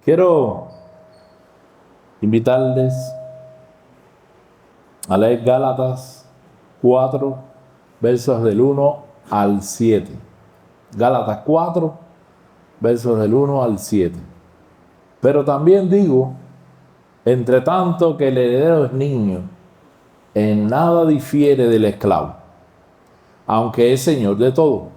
Quiero invitarles a leer Gálatas 4, versos del 1 al 7. Gálatas 4, versos del 1 al 7. Pero también digo, entre tanto que el heredero es niño, en nada difiere del esclavo, aunque es señor de todo,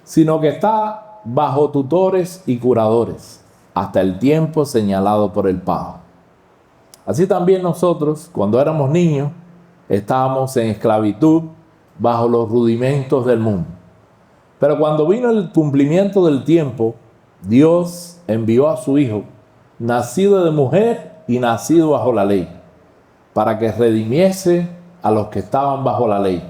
sino que está bajo tutores y curadores, hasta el tiempo señalado por el Padre. Así también nosotros, cuando éramos niños, estábamos en esclavitud bajo los rudimentos del mundo. Pero cuando vino el cumplimiento del tiempo, Dios envió a su Hijo, nacido de mujer y nacido bajo la ley, para que redimiese a los que estaban bajo la ley,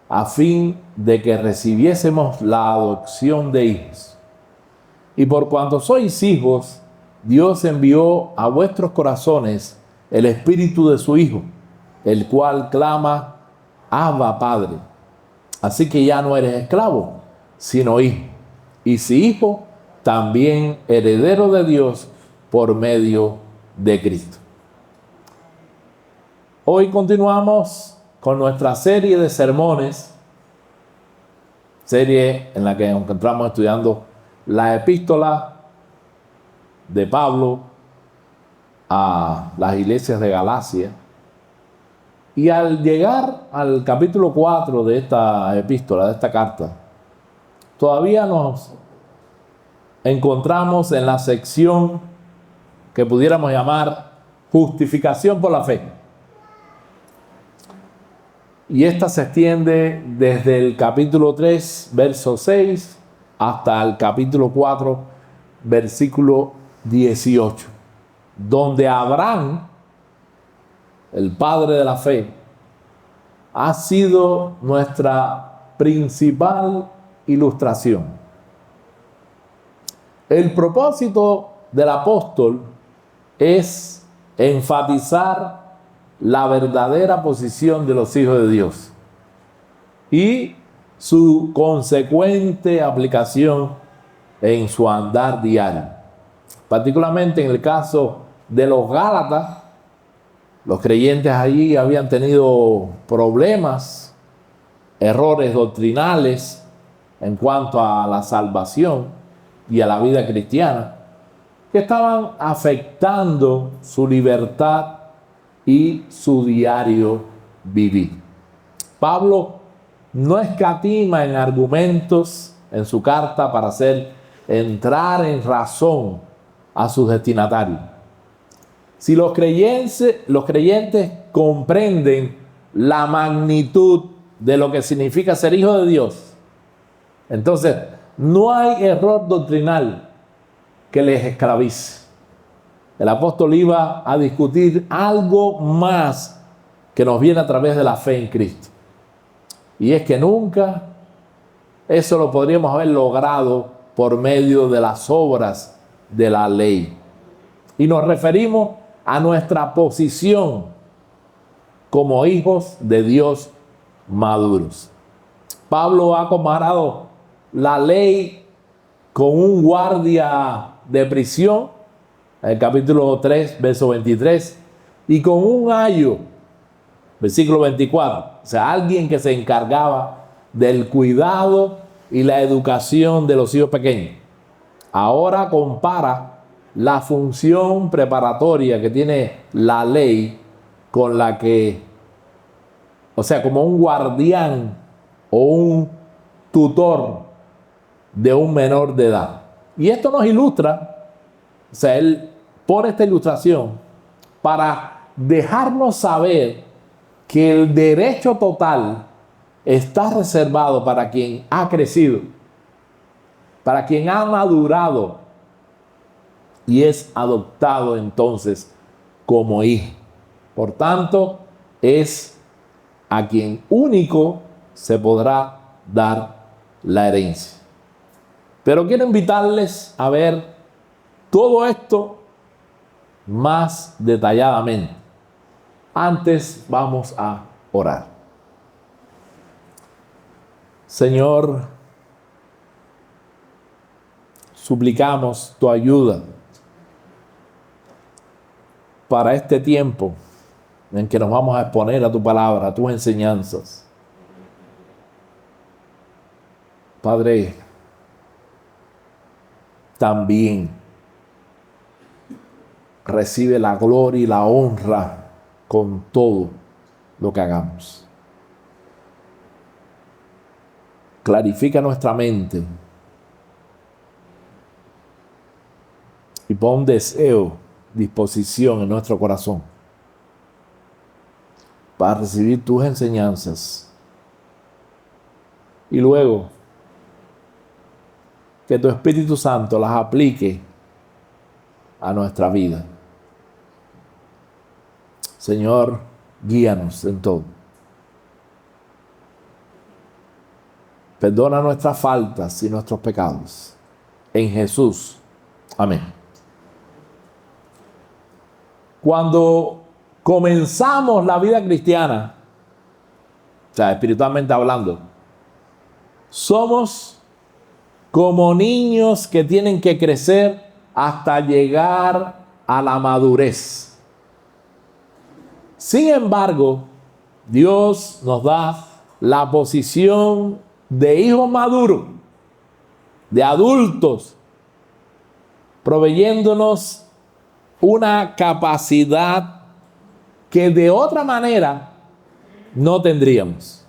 a fin de que recibiésemos la adopción de hijos. Y por cuanto sois hijos, Dios envió a vuestros corazones el espíritu de su Hijo, el cual clama, Abba, Padre. Así que ya no eres esclavo, sino hijo. Y si hijo, también heredero de Dios por medio de Cristo. Hoy continuamos con nuestra serie de sermones, serie en la que nos encontramos estudiando la epístola de Pablo a las iglesias de Galacia. Y al llegar al capítulo 4 de esta epístola, de esta carta, todavía nos encontramos en la sección que pudiéramos llamar justificación por la fe. Y esta se extiende desde el capítulo 3, verso 6, hasta el capítulo 4, versículo 18, donde Abraham, el padre de la fe, ha sido nuestra principal ilustración. El propósito del apóstol es enfatizar la verdadera posición de los hijos de Dios y su consecuente aplicación en su andar diario. Particularmente en el caso de los Gálatas, los creyentes allí habían tenido problemas, errores doctrinales en cuanto a la salvación y a la vida cristiana, que estaban afectando su libertad y su diario vivir. Pablo no escatima en argumentos en su carta para hacer entrar en razón a sus destinatarios. Si los creyentes comprenden la magnitud de lo que significa ser hijo de Dios, entonces no hay error doctrinal que les esclavice. El apóstol iba a discutir algo más que nos viene a través de la fe en Cristo. Y es que nunca eso lo podríamos haber logrado por medio de las obras de la ley. Y nos referimos a nuestra posición como hijos de Dios maduros. Pablo ha comparado la ley con un guardia de prisión, en el capítulo 3, verso 23, y con un ayo, versículo 24. O sea, alguien que se encargaba del cuidado y la educación de los hijos pequeños. Ahora compara la función preparatoria que tiene la ley con la que, o sea, como un guardián o un tutor de un menor de edad. Y esto nos ilustra, o sea, él pone esta ilustración para dejarnos saber que el derecho total está reservado para quien ha crecido, para quien ha madurado y es adoptado entonces como hijo. Por tanto, es a quien único se podrá dar la herencia. Pero quiero invitarles a ver todo esto más detalladamente. Antes vamos a orar. Señor, suplicamos tu ayuda para este tiempo en que nos vamos a exponer a tu palabra, a tus enseñanzas. Padre, también recibe la gloria y la honra con todo lo que hagamos. Clarifica nuestra mente y pon deseo, disposición en nuestro corazón para recibir tus enseñanzas. Y luego, que tu Espíritu Santo las aplique a nuestra vida. Señor, guíanos en todo. Perdona nuestras faltas y nuestros pecados. En Jesús. Amén. Cuando comenzamos la vida cristiana, o sea, espiritualmente hablando, somos como niños que tienen que crecer hasta llegar a la madurez. Sin embargo, Dios nos da la posición de hijos maduros, de adultos, proveyéndonos una capacidad que de otra manera no tendríamos.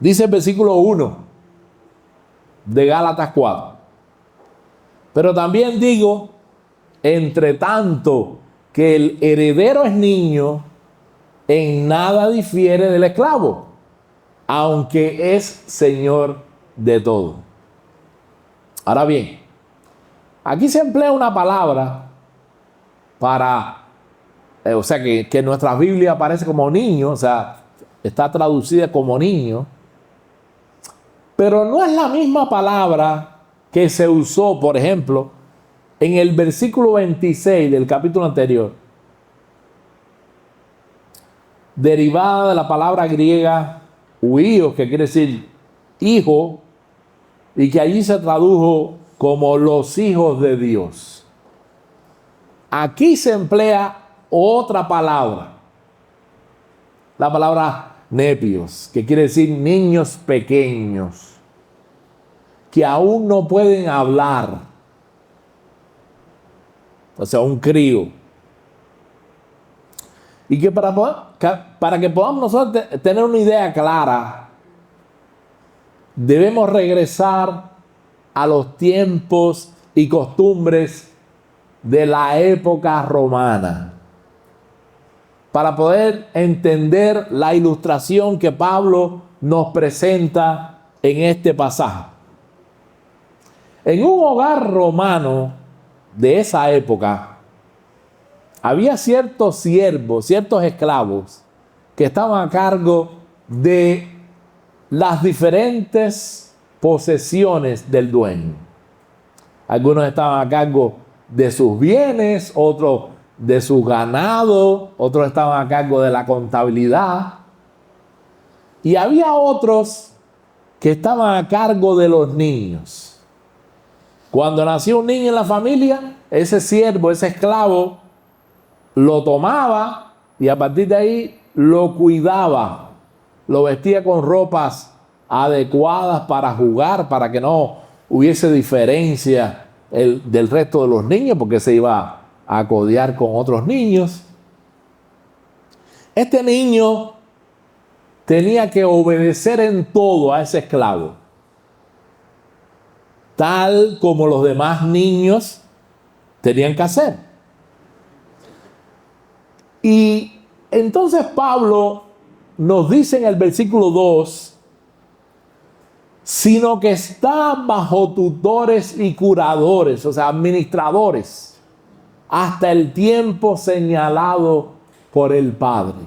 Dice el versículo 1 de Gálatas 4. Pero también digo, entre tanto que el heredero es niño, en nada difiere del esclavo, aunque es señor de todo. Ahora bien, aquí se emplea una palabra para, o sea, que en nuestra Biblia aparece como niño, o sea, está traducida como niño, pero no es la misma palabra que se usó, por ejemplo, en el versículo 26 del capítulo anterior, derivada de la palabra griega huíos, que quiere decir hijo, y que allí se tradujo como los hijos de Dios. Aquí se emplea otra palabra, la palabra nepios, que quiere decir niños pequeños, que aún no pueden hablar. O sea, un crío. Y que para que podamos nosotros tener una idea clara, debemos regresar a los tiempos y costumbres de la época romana para poder entender la ilustración que Pablo nos presenta en este pasaje. En un hogar romano de esa época había ciertos siervos, ciertos esclavos que estaban a cargo de las diferentes posesiones del dueño. Algunos estaban a cargo de sus bienes, otros de su ganado, otros estaban a cargo de la contabilidad. Y había otros que estaban a cargo de los niños. Cuando nació un niño en la familia, ese siervo, ese esclavo, lo tomaba y a partir de ahí lo cuidaba, lo vestía con ropas adecuadas para jugar, para que no hubiese diferencia del resto de los niños, porque se iba a codear con otros niños. Este niño tenía que obedecer en todo a ese esclavo, tal como los demás niños tenían que hacer. Y entonces Pablo nos dice en el versículo 2, sino que está bajo tutores y curadores, o sea, administradores, hasta el tiempo señalado por el Padre.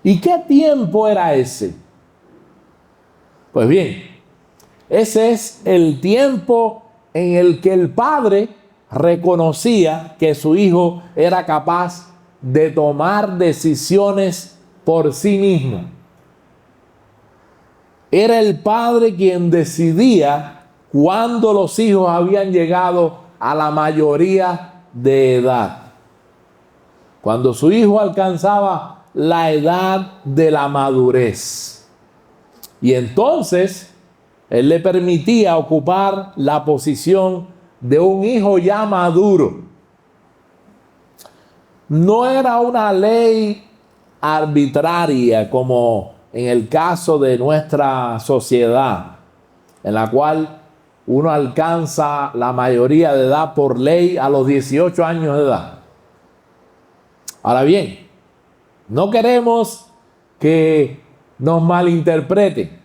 ¿Y qué tiempo era ese? Pues bien, ese es el tiempo en el que el Padre reconocía que su Hijo era capaz de tomar decisiones por sí mismo. Era el Padre quien decidía cuándo los hijos habían llegado a la mayoría de edad. Cuando su hijo alcanzaba la edad de la madurez. Y entonces él le permitía ocupar la posición de un hijo ya maduro. No era una ley arbitraria como en el caso de nuestra sociedad, en la cual uno alcanza la mayoría de edad por ley a los 18 años de edad. Ahora bien, no queremos que nos malinterpreten.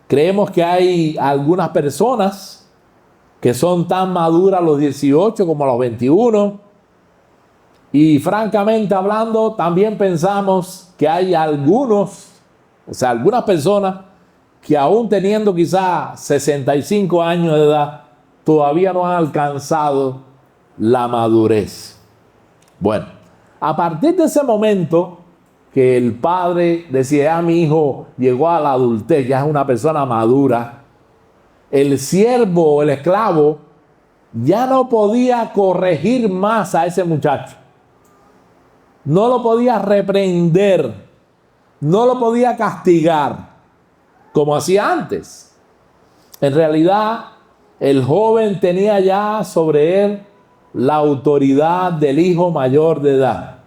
Creemos que hay algunas personas que son tan maduras a los 18 como a los 21. Y francamente hablando, también pensamos que hay algunas personas que aún teniendo quizá 65 años de edad, todavía no han alcanzado la madurez. Bueno, a partir de ese momento que el padre decía, mi hijo llegó a la adultez, ya es una persona madura, el siervo o el esclavo ya no podía corregir más a ese muchacho. No lo podía reprender, no lo podía castigar como hacía antes. En realidad, el joven tenía ya sobre él la autoridad del hijo mayor de edad.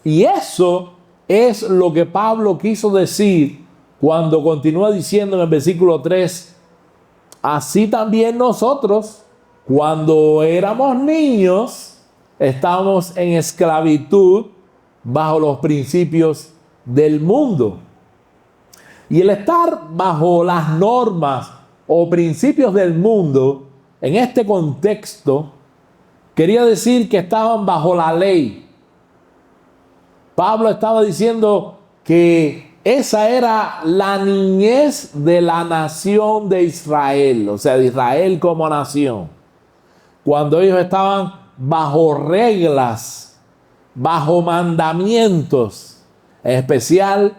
Y eso es lo que Pablo quiso decir cuando continúa diciendo en el versículo 3, así también nosotros, cuando éramos niños, estábamos en esclavitud bajo los principios del mundo. Y el estar bajo las normas o principios del mundo, en este contexto, quería decir que estaban bajo la ley. Pablo estaba diciendo que esa era la niñez de la nación de Israel, o sea, de Israel como nación. Cuando ellos estaban bajo reglas, bajo mandamientos, en especial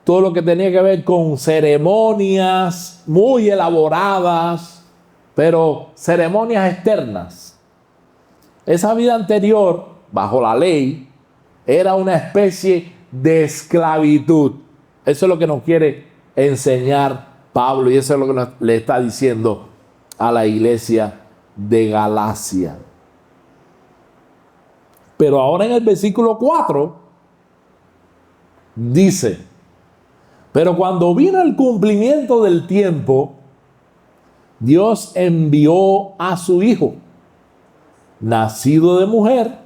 todo lo que tenía que ver con ceremonias muy elaboradas, pero ceremonias externas. Esa vida anterior, bajo la ley, era una especie de esclavitud. Eso es lo que nos quiere enseñar Pablo y eso es lo que le está diciendo a la iglesia de Galacia. Pero ahora en el versículo 4 dice, pero cuando vino el cumplimiento del tiempo, Dios envió a su Hijo, nacido de mujer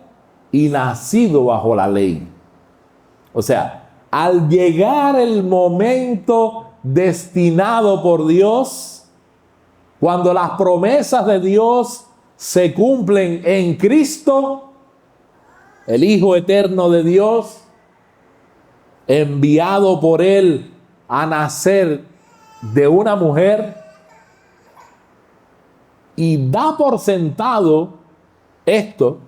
y nacido bajo la ley. O sea, al llegar el momento destinado por Dios, cuando las promesas de Dios se cumplen en Cristo, el Hijo eterno de Dios, enviado por Él a nacer de una mujer, y da por sentado esto,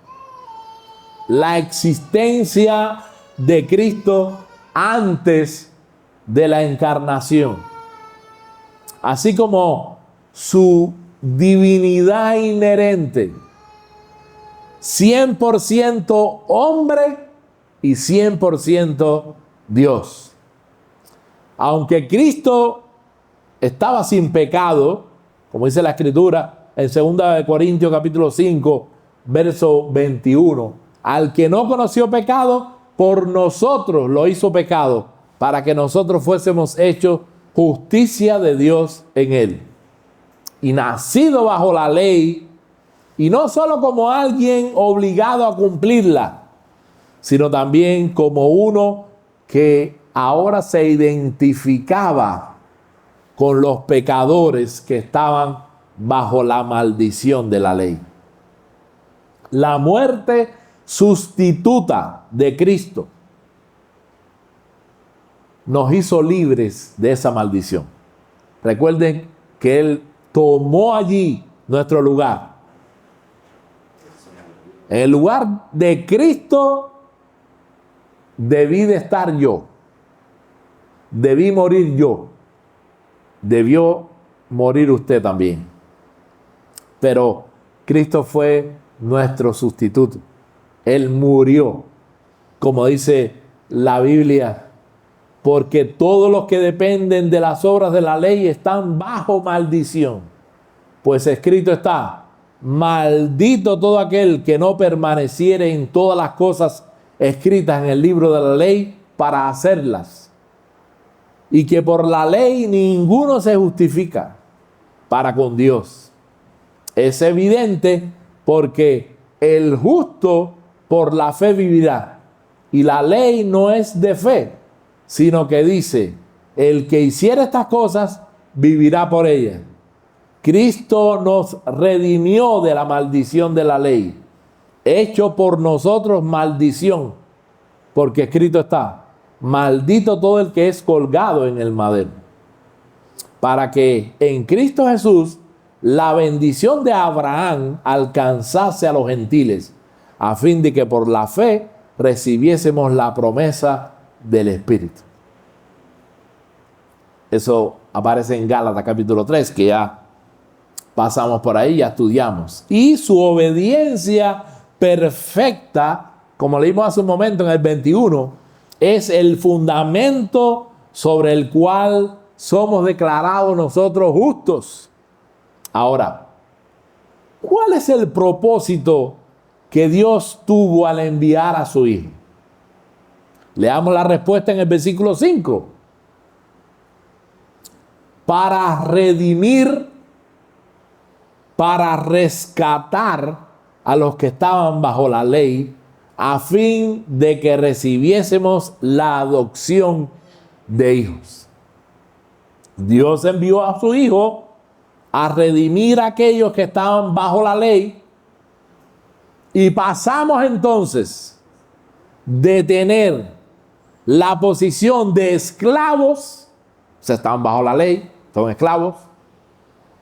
la existencia de Cristo antes de la encarnación, así como su divinidad inherente, 100% hombre y 100% Dios. Aunque Cristo estaba sin pecado, como dice la Escritura en 2 Corintios capítulo 5, verso 21, al que no conoció pecado, por nosotros lo hizo pecado, para que nosotros fuésemos hechos justicia de Dios en él. Y nacido bajo la ley, y no solo como alguien obligado a cumplirla, sino también como uno que ahora se identificaba con los pecadores que estaban bajo la maldición de la ley. La muerte sustituta de Cristo nos hizo libres de esa maldición. Recuerden que Él tomó allí nuestro lugar. En el lugar de Cristo debí de estar yo. Debí morir yo. Debió morir usted también. Pero Cristo fue nuestro sustituto. Él murió, como dice la Biblia, porque todos los que dependen de las obras de la ley están bajo maldición. Pues escrito está: maldito todo aquel que no permaneciere en todas las cosas escritas en el libro de la ley para hacerlas. Y que por la ley ninguno se justifica para con Dios. Es evidente porque el justo por la fe vivirá. Y la ley no es de fe, sino que dice: el que hiciera estas cosas vivirá por ellas. Cristo nos redimió de la maldición de la ley, hecho por nosotros maldición, porque escrito está: maldito todo el que es colgado en el madero, para que en Cristo Jesús la bendición de Abraham alcanzase a los gentiles, a fin de que por la fe recibiésemos la promesa del Espíritu. Eso aparece en Gálatas capítulo 3, que ya pasamos por ahí, ya estudiamos. Y su obediencia perfecta, como leímos hace un momento en el 21, es el fundamento sobre el cual somos declarados nosotros justos. Ahora, ¿cuál es el propósito que Dios tuvo al enviar a su Hijo? Leamos la respuesta en el versículo 5. Para redimir, para rescatar a los que estaban bajo la ley, a fin de que recibiésemos la adopción de hijos. Dios envió a su Hijo a redimir a aquellos que estaban bajo la ley, y pasamos entonces de tener la posición de esclavos, o sea, estaban bajo la ley, son esclavos,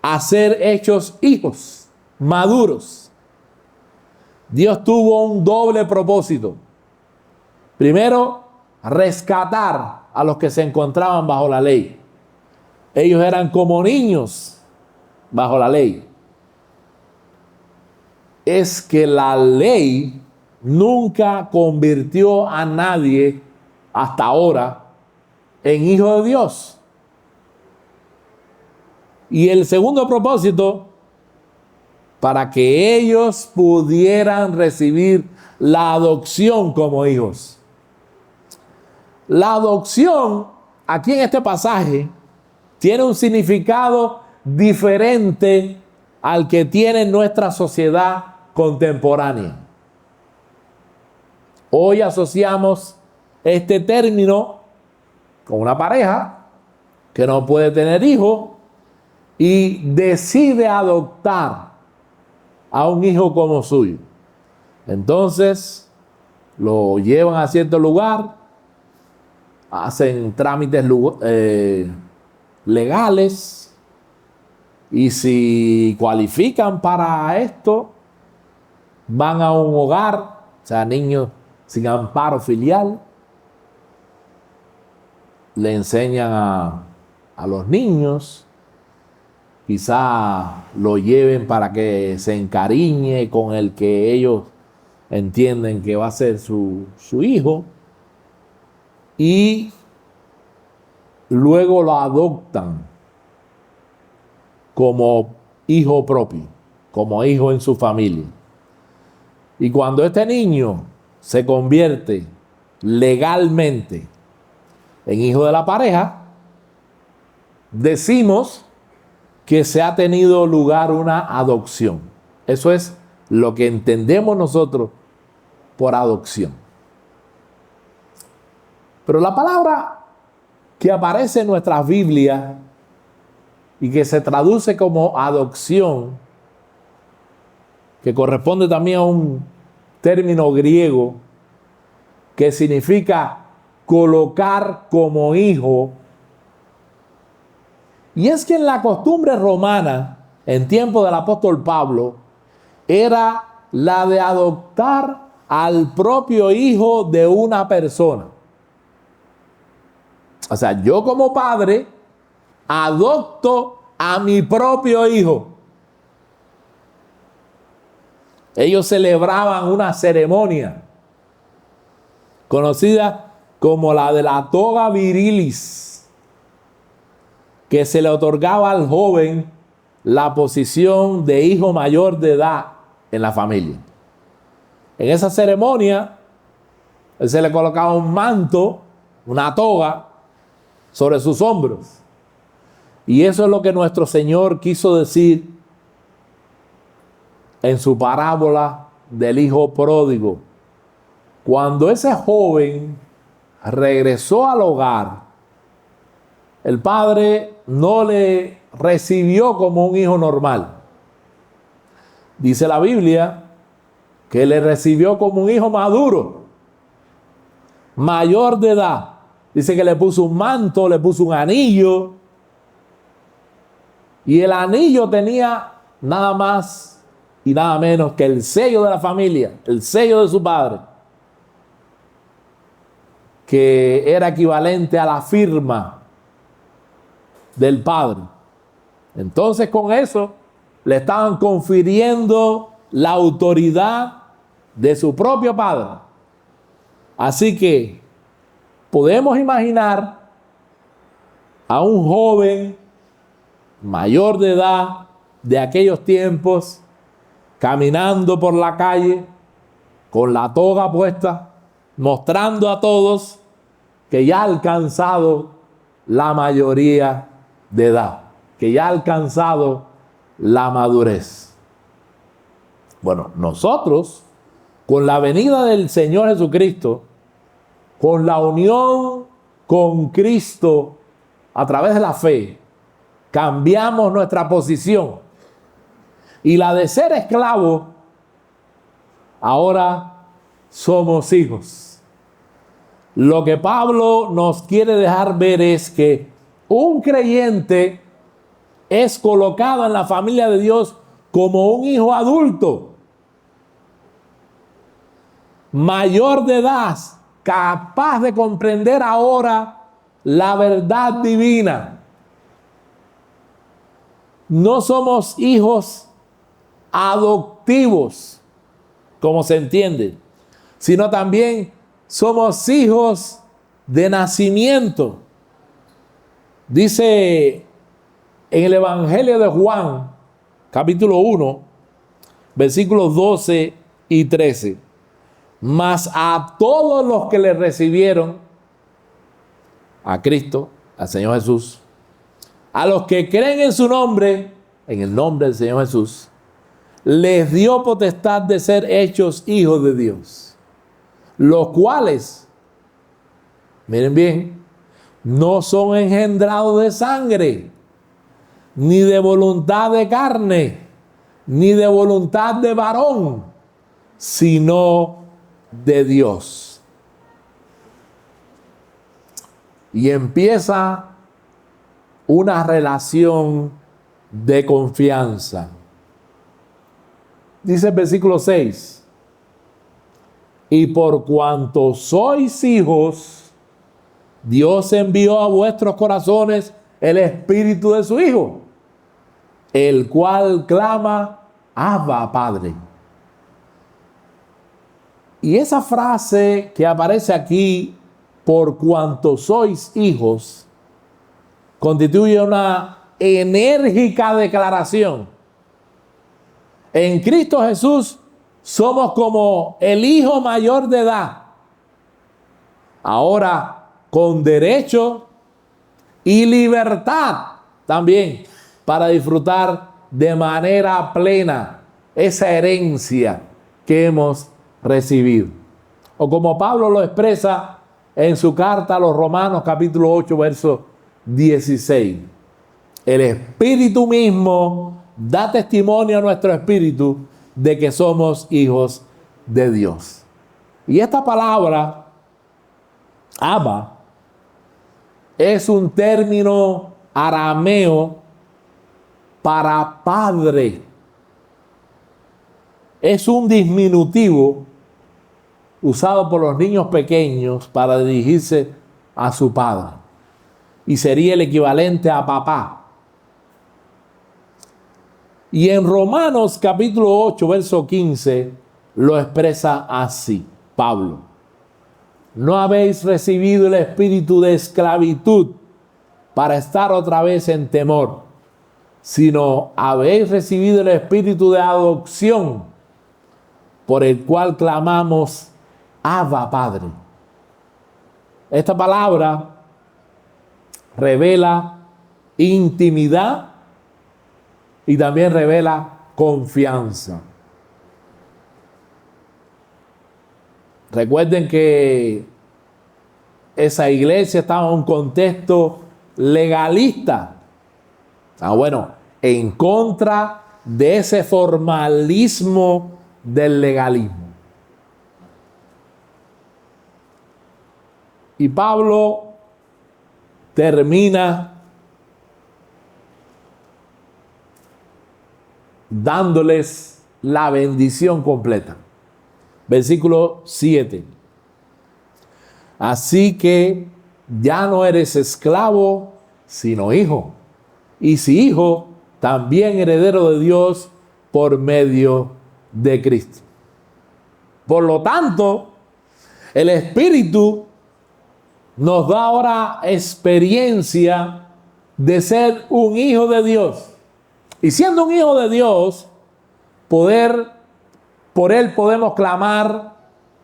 a ser hechos hijos maduros. Dios tuvo un doble propósito. Primero, rescatar a los que se encontraban bajo la ley. Ellos eran como niños bajo la ley. Es que la ley nunca convirtió a nadie hasta ahora en hijo de Dios. Y el segundo propósito, para que ellos pudieran recibir la adopción como hijos. La adopción, aquí en este pasaje, tiene un significado diferente al que tiene nuestra sociedad contemporánea. Hoy asociamos este término con una pareja que no puede tener hijos y decide adoptar a un hijo como suyo. Entonces lo llevan a cierto lugar, hacen trámites legales, y si cualifican para esto, van a un hogar, o sea, niños sin amparo filial, le enseñan a los niños, quizá lo lleven para que se encariñe con el que ellos entienden que va a ser su hijo, y luego lo adoptan como hijo propio, como hijo en su familia. Y cuando este niño se convierte legalmente en hijo de la pareja, decimos que se ha tenido lugar una adopción. Eso es lo que entendemos nosotros por adopción. Pero la palabra que aparece en nuestras Biblias y que se traduce como adopción, que corresponde también a un término griego que significa colocar como hijo. Y es que en la costumbre romana, en tiempo del apóstol Pablo, era la de adoptar al propio hijo de una persona. O sea, yo como padre adopto a mi propio hijo. Ellos celebraban una ceremonia conocida como la de la toga virilis, que se le otorgaba al joven la posición de hijo mayor de edad en la familia. En esa ceremonia se le colocaba un manto, una toga, sobre sus hombros. Y eso es lo que nuestro Señor quiso decir en su parábola del hijo pródigo. Cuando ese joven regresó al hogar, el padre no le recibió como un hijo normal. Dice la Biblia que le recibió como un hijo maduro, mayor de edad. Dice que le puso un manto, le puso un anillo. Y el anillo tenía nada más y nada menos que el sello de la familia, el sello de su padre, que era equivalente a la firma del padre. Entonces, con eso le estaban confiriendo la autoridad de su propio padre. Así que podemos imaginar a un joven mayor de edad de aquellos tiempos caminando por la calle con la toga puesta, mostrando a todos que ya ha alcanzado la mayoría de edad, que ya ha alcanzado la madurez. Bueno, nosotros, con la venida del Señor Jesucristo, con la unión con Cristo a través de la fe, cambiamos nuestra posición. Y la de ser esclavo, ahora somos hijos. Lo que Pablo nos quiere dejar ver es que un creyente es colocado en la familia de Dios como un hijo adulto, mayor de edad, capaz de comprender ahora la verdad divina. No somos hijos adoptivos, como se entiende, sino también somos hijos de nacimiento. Dice en el Evangelio de Juan, capítulo 1, versículos 12 y 13. Mas a todos los que le recibieron, a Cristo, al Señor Jesús, a los que creen en su nombre, en el nombre del Señor Jesús, les dio potestad de ser hechos hijos de Dios, los cuales, miren bien, no son engendrados de sangre, ni de voluntad de carne, ni de voluntad de varón, sino de Dios. Y empieza una relación de confianza. Dice el versículo 6: y por cuanto sois hijos, Dios envió a vuestros corazones el espíritu de su Hijo, el cual clama, Abba, Padre. Y esa frase que aparece aquí, por cuanto sois hijos, constituye una enérgica declaración. En Cristo Jesús somos como el hijo mayor de edad, ahora con derecho y libertad también para disfrutar de manera plena esa herencia que hemos recibido. O como Pablo lo expresa en su carta a los Romanos, capítulo 8, verso 16. El Espíritu mismo da testimonio a nuestro espíritu de que somos hijos de Dios. Y esta palabra, Abba, es un término arameo para padre. Es un diminutivo usado por los niños pequeños para dirigirse a su padre. Y sería el equivalente a papá. Y en Romanos capítulo 8, verso 15, lo expresa así, Pablo. No habéis recibido el espíritu de esclavitud para estar otra vez en temor, sino habéis recibido el espíritu de adopción, por el cual clamamos, Abba, Padre. Esta palabra revela intimidad y también revela confianza. Recuerden que esa iglesia estaba en un contexto legalista. Bueno, en contra de ese formalismo del legalismo. Y Pablo termina dándoles la bendición completa. Versículo 7. Así que ya no eres esclavo, sino hijo. Y si hijo, también heredero de Dios por medio de Cristo. Por lo tanto, el Espíritu nos da ahora experiencia de ser un hijo de Dios. Y siendo un hijo de Dios, por Él podemos clamar,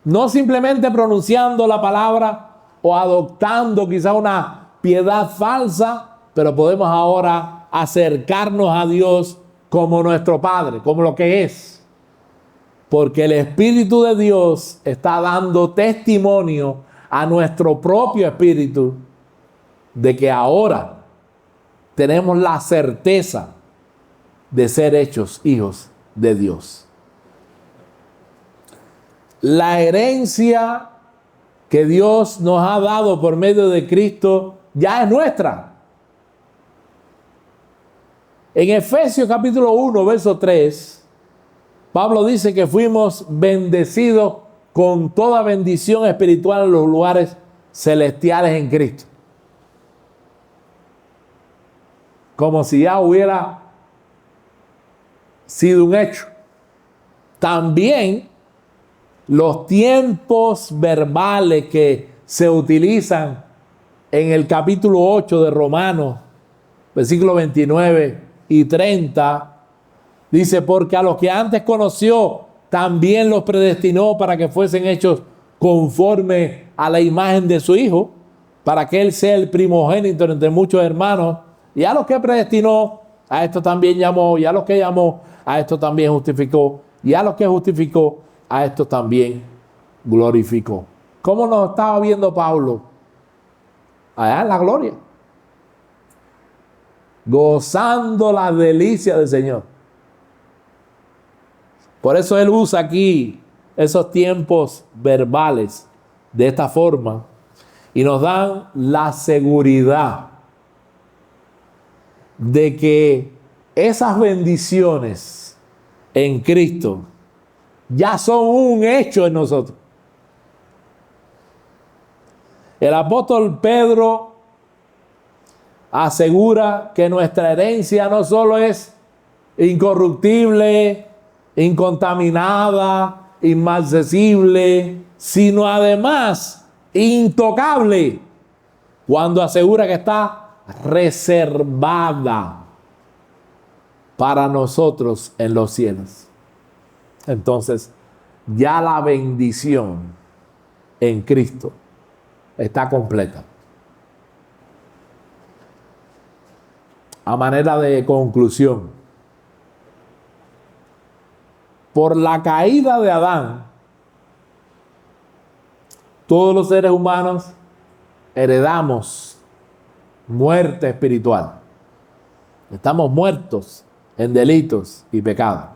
no simplemente pronunciando la palabra o adoptando quizá una piedad falsa, pero podemos ahora acercarnos a Dios como nuestro Padre, como lo que es. Porque el Espíritu de Dios está dando testimonio a nuestro propio espíritu de que ahora tenemos la certeza de ser hechos hijos de Dios. La herencia que Dios nos ha dado por medio de Cristo ya es nuestra. En Efesios capítulo 1, verso 3, Pablo dice que fuimos bendecidos con toda bendición espiritual en los lugares celestiales en Cristo. Como si ya hubiera sido un hecho. También los tiempos verbales que se utilizan en el capítulo 8 de Romanos, versículos 29 y 30, dice, porque a los que antes conoció, también los predestinó para que fuesen hechos conforme a la imagen de su Hijo, para que Él sea el primogénito entre muchos hermanos. Y a los que predestinó, a esto también llamó, y a los que llamó, a esto también justificó, y a los que justificó, a esto también glorificó. ¿Cómo nos estaba viendo Pablo? Allá en la gloria, gozando la delicia del Señor. Por eso él usa aquí esos tiempos verbales de esta forma y nos dan la seguridad de que esas bendiciones en Cristo ya son un hecho en nosotros. El apóstol Pedro asegura que nuestra herencia no solo es incorruptible, incontaminada, inmarcesible, sino además intocable, cuando asegura que está reservada para nosotros en los cielos. Entonces, ya la bendición en Cristo está completa. A manera de conclusión, por la caída de Adán, todos los seres humanos heredamos muerte espiritual. Estamos muertos en delitos y pecados.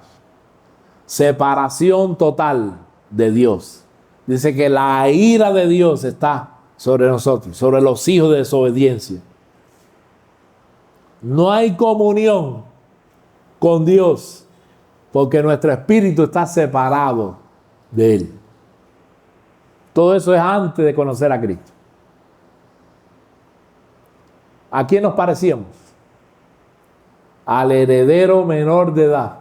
Separación total de Dios. Dice que la ira de Dios está sobre nosotros, sobre los hijos de desobediencia. No hay comunión con Dios porque nuestro espíritu está separado de Él. Todo eso es antes de conocer a Cristo. ¿A quién nos parecíamos? al heredero menor de edad,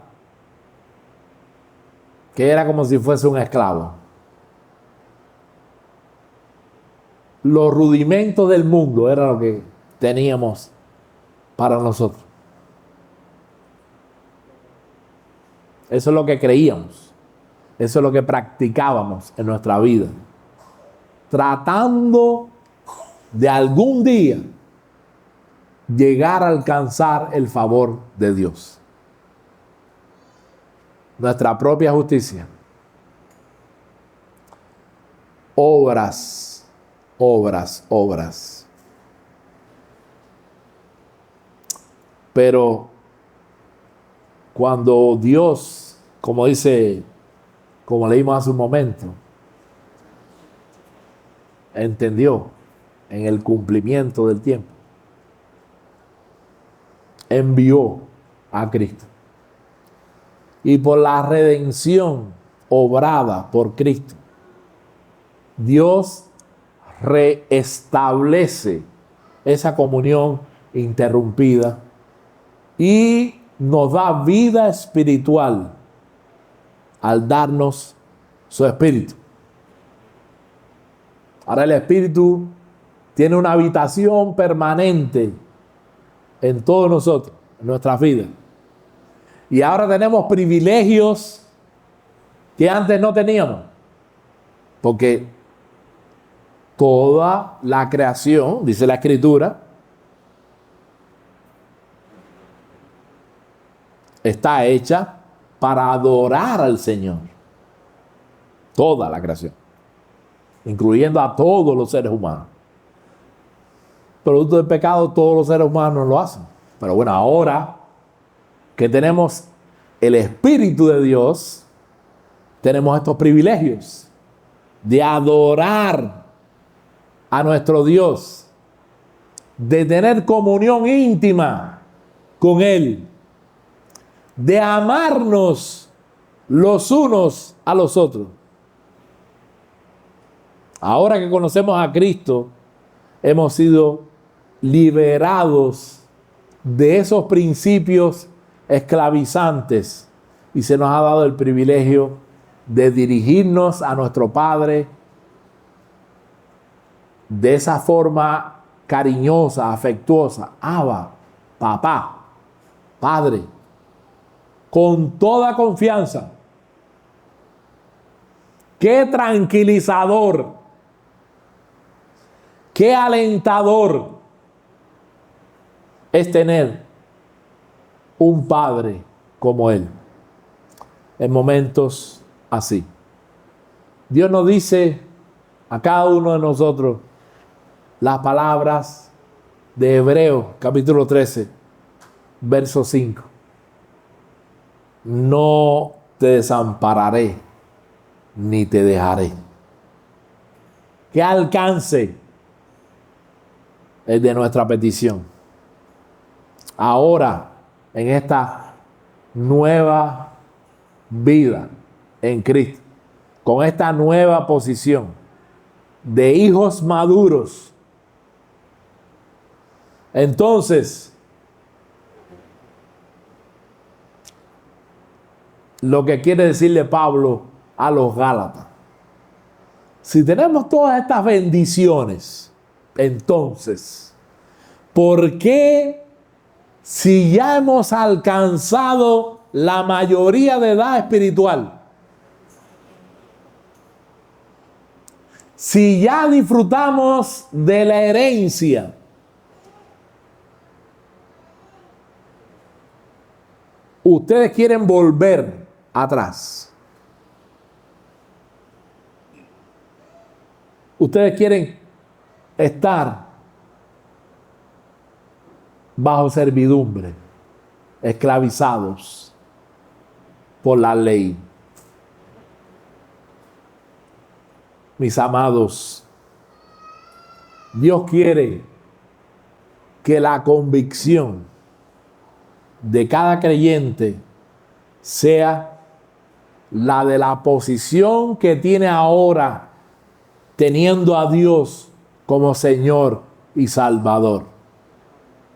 que era como si fuese un esclavo. Los rudimentos del mundo era lo que teníamos para nosotros. Eso es lo que creíamos. Eso es lo que practicábamos en nuestra vida. Tratando de algún día llegar a alcanzar el favor de Dios. Nuestra propia justicia. Obras, obras, obras. Pero cuando Dios, como dice, como leímos hace un momento, entendió en el cumplimiento del tiempo, envió a Cristo. Y por la redención obrada por Cristo, Dios reestablece esa comunión interrumpida y nos da vida espiritual al darnos su espíritu. Ahora el espíritu tiene una habitación permanente en todos nosotros, en nuestras vidas. Y ahora tenemos privilegios que antes no teníamos. Porque toda la creación, dice la Escritura, está hecha para adorar al Señor. Toda la creación, incluyendo a todos los seres humanos. Producto del pecado, todos los seres humanos lo hacen. Pero bueno, ahora que tenemos el Espíritu de Dios, tenemos estos privilegios de adorar a nuestro Dios, de tener comunión íntima con Él, de amarnos los unos a los otros. Ahora que conocemos a Cristo, hemos sido liberados de esos principios esclavizantes y se nos ha dado el privilegio de dirigirnos a nuestro Padre de esa forma cariñosa, afectuosa. Abba, papá, Padre, con toda confianza. Qué tranquilizador, qué alentador es tener un Padre como Él en momentos así. Dios nos dice a cada uno de nosotros las palabras de Hebreos capítulo 13, verso 5. No te desampararé ni te dejaré. ¿Qué alcance es de nuestra petición? Ahora, en esta nueva vida en Cristo, con esta nueva posición de hijos maduros, entonces, lo que quiere decirle Pablo a los Gálatas, si tenemos todas estas bendiciones, entonces, ¿por qué si ya hemos alcanzado la mayoría de edad espiritual, si ya disfrutamos de la herencia, ustedes quieren volver atrás? Ustedes quieren estar bajo servidumbre, esclavizados por la ley. Mis amados, Dios quiere que la convicción de cada creyente sea la de la posición que tiene ahora, teniendo a Dios como Señor y Salvador,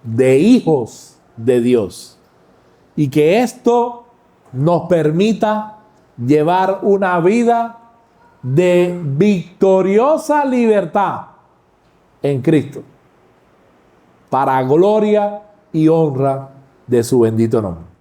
de hijos de Dios. y que esto nos permita llevar una vida de victoriosa libertad en Cristo, para gloria y honra de su bendito nombre.